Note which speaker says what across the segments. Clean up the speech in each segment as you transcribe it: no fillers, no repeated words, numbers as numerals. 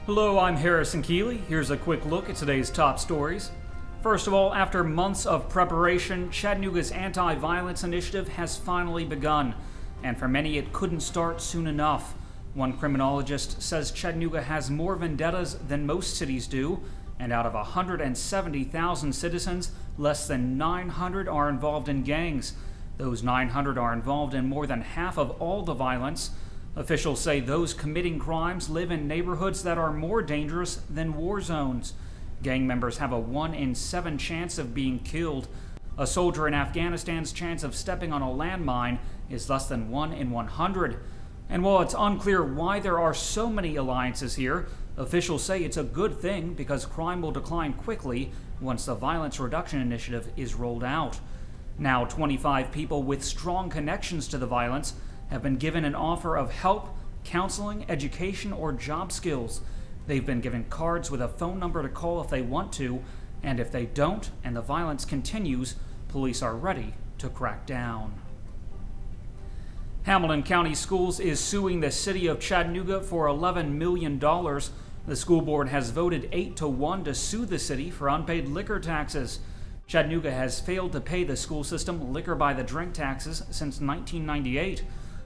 Speaker 1: Hello, I'm Harrison Keeley. Here's a quick look at today's top stories. First of all, after months of preparation, Chattanooga's anti-violence initiative has finally begun, and for many it couldn't start soon enough. One criminologist says Chattanooga has more vendettas than most cities do, and out of 170,000 citizens, less than 900 are involved in gangs. Those 900 are involved in more than half of all the violence. Officials say those committing crimes live in neighborhoods that are more dangerous than war zones. Gang members have a 1 in 7 chance of being killed. A soldier in Afghanistan's chance of stepping on a landmine is less than 1 in 100. And while it's unclear why there are so many alliances here, officials say it's a good thing because crime will decline quickly once the Violence Reduction Initiative is rolled out. Now 25 people with strong connections to the violence have been given an offer of help, counseling, education, or job skills. They've been given cards with a phone number to call if they want to, and if they don't and the violence continues, police are ready to crack down. Hamilton County Schools is suing the city of Chattanooga for $11 million. The school board has voted 8-1 to sue the city for unpaid liquor taxes. Chattanooga has failed to pay the school system liquor by the drink taxes since 1998.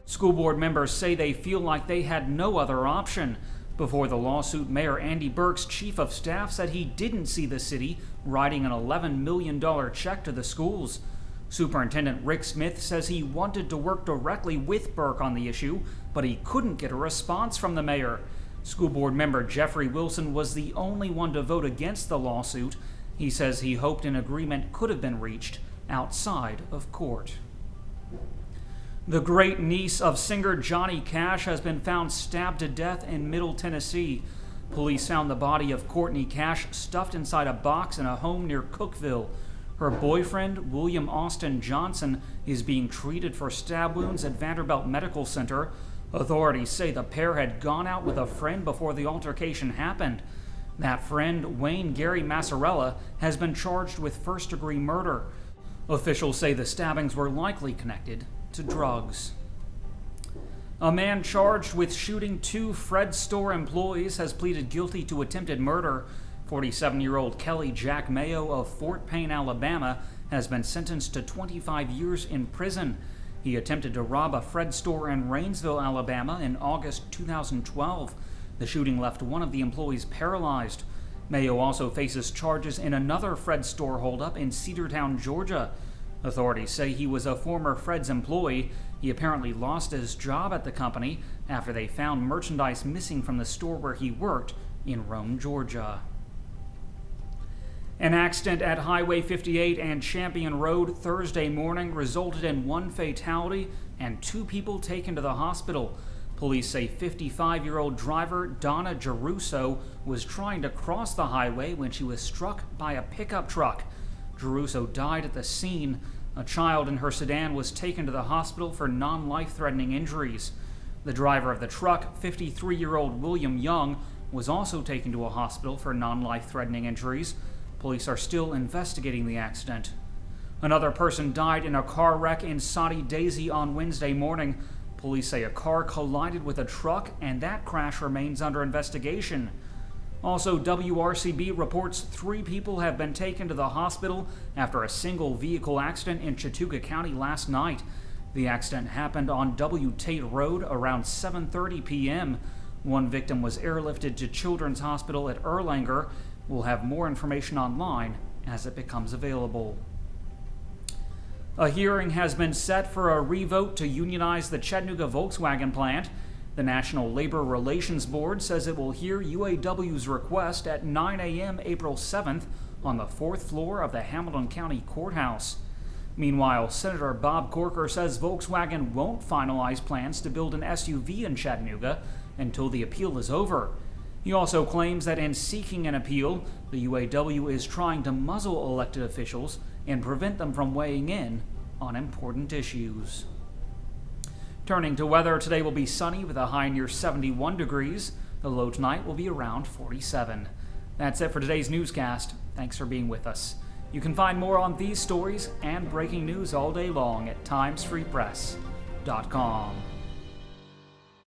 Speaker 1: School board members say they feel like they had no other option. Before the lawsuit, Mayor Andy Burke's chief of staff said he didn't see the city writing an $11 million check to the schools. Superintendent Rick Smith says he wanted to work directly with Burke on the issue, but he couldn't get a response from the mayor. School board member Jeffrey Wilson was the only one to vote against the lawsuit. He says he hoped an agreement could have been reached outside of court. The great niece of singer Johnny Cash has been found stabbed to death in Middle Tennessee. Police found the body of Courtney Cash stuffed inside a box in a home near Cookeville. Her boyfriend, William Austin Johnson, is being treated for stab wounds at Vanderbilt Medical Center. Authorities say the pair had gone out with a friend before the altercation happened. That friend, Wayne Gary Massarella, has been charged with first-degree murder. Officials say the stabbings were likely connected to drugs. A man charged with shooting 2 Fred store employees has pleaded guilty to attempted murder. 47-year-old Kelly Jack Mayo of Fort Payne, Alabama, has been sentenced to 25 years in prison. He attempted to rob a Fred store in Rainsville, Alabama in August 2012. The shooting left one of the employees paralyzed. Mayo also faces charges in another Fred store holdup in Cedartown, Georgia. Authorities say he was a former Fred's employee. He apparently lost his job at the company after they found merchandise missing from the store where he worked in Rome, Georgia. An accident at Highway 58 and Champion Road Thursday morning resulted in 1 fatality and 2 people taken to the hospital. Police say 55-year-old driver Donna Geruso was trying to cross the highway when she was struck by a pickup truck. Geruso died at the scene. A child in her sedan was taken to the hospital for non-life-threatening injuries. The driver of the truck, 53-year-old William Young, was also taken to a hospital for non-life-threatening injuries. Police are still investigating the accident. Another person died in a car wreck in Soddy-Daisy on Wednesday morning. Police say a car collided with a truck, and that crash remains under investigation. Also, WRCB reports 3 people have been taken to the hospital after a single vehicle accident in Chattooga County last night. The accident happened on W. Tate Road around 7:30 p.m. One victim was airlifted to Children's Hospital at Erlanger. We'll have more information online as it becomes available. A hearing has been set for a revote to unionize the Chattanooga Volkswagen plant. The National Labor Relations Board says it will hear UAW's request at 9 a.m. April 7th on the 4th floor of the Hamilton County Courthouse. Meanwhile, Senator Bob Corker says Volkswagen won't finalize plans to build an SUV in Chattanooga until the appeal is over. He also claims that in seeking an appeal, the UAW is trying to muzzle elected officials and prevent them from weighing in on important issues. Turning to weather, today will be sunny with a high near 71 degrees. The low tonight will be around 47. That's it for today's newscast. Thanks for being with us. You can find more on these stories and breaking news all day long at timesfreepress.com.